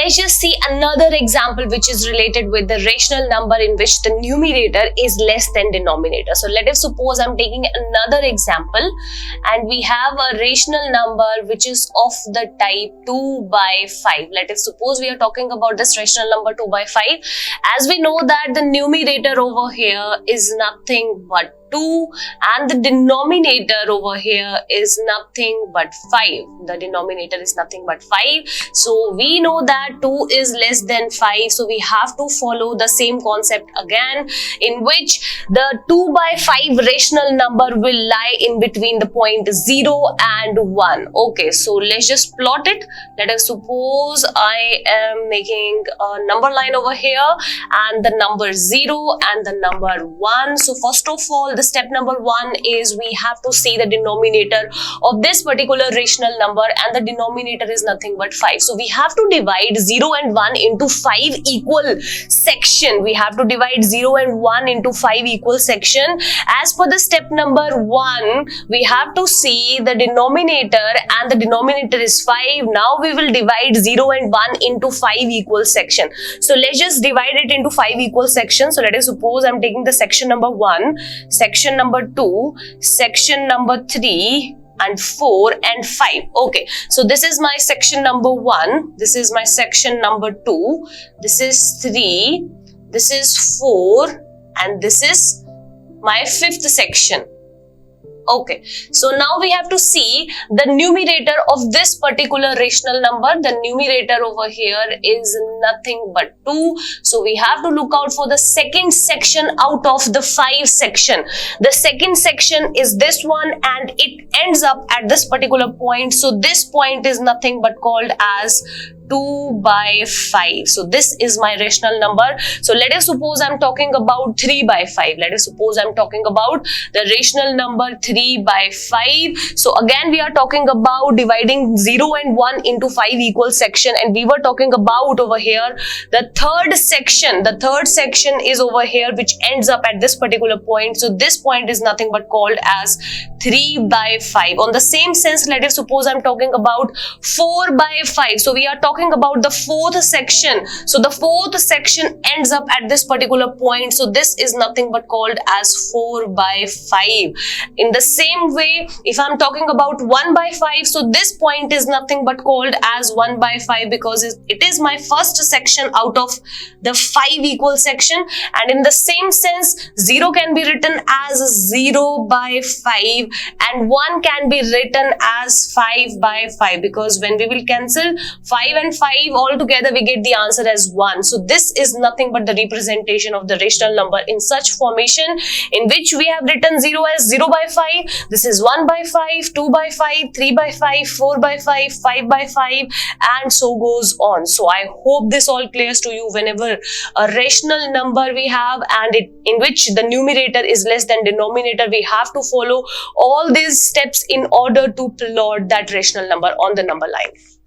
let's just see another example which is related with the rational number in which the numerator is less than denominator. So let us suppose I'm taking another example and we have a rational number which is of the type 2 by 5. Let us suppose we are talking about this rational number 2 by 5. As we know that the numerator over here is nothing but 2 and the denominator over here is nothing but 5. The denominator is nothing but 5. So we know that 2 is less than 5. So we have to follow the same concept again, in which the 2 by 5 rational number will lie in between the point 0 and 1. Okay, so let's just plot it. Let us suppose I am making a number line over here and the number 0 and the number 1. So first of all, the step number 1 is we have to see the denominator of this particular rational number, and the denominator is nothing but 5. So we have to divide 0 and 1 into 5 equal section. We have to divide 0 and 1 into 5 equal section. As per the step number 1, we have to see the denominator, and the denominator is 5. Now we will divide 0 and 1 into 5 equal section. So let's just divide it into 5 equal sections. So let us suppose I'm taking the section number 1, section number 2, section number 3 and 4 and 5. Okay, so this is my section number 1, this is my section number 2, this is 3, this is 4 and this is my 5th section. Okay, so now we have to see the numerator of this particular rational number. The numerator over here is nothing but 2. So we have to look out for the second section out of the 5 section. The second section is this one and it ends up at this particular point. So this point is nothing but called as 2 by 5. So this is my rational number. So let us suppose I'm talking about 3 by 5. Let us suppose I'm talking about the rational number 3 by 5. So again we are talking about dividing 0 and 1 into 5 equal section, and we were talking about over here the third section. The third section is over here which ends up at this particular point. So this point is nothing but called as 3 by 5. On the same sense, let us suppose I'm talking about 4 by 5. So we are talking about the 4th section. So the 4th section ends up at this particular point. So this is nothing but called as 4 by 5. In the same way, if I'm talking about 1 by 5, so this point is nothing but called as 1 by 5 because it is my first section out of the 5 equal section. And in the same sense, 0 can be written as 0 by 5 and 1 can be written as 5 by 5, because when we will cancel 5 and 5 all together, we get the answer as 1. So this is nothing but the representation of the rational number in such formation in which we have written 0 as 0 by 5. This is 1 by 5, 2 by 5, 3 by 5, 4 by 5, 5 by 5 and so goes on. So I hope this all clears to you. Whenever a rational number we have and in which the numerator is less than denominator, we have to follow all these steps in order to plot that rational number on the number line.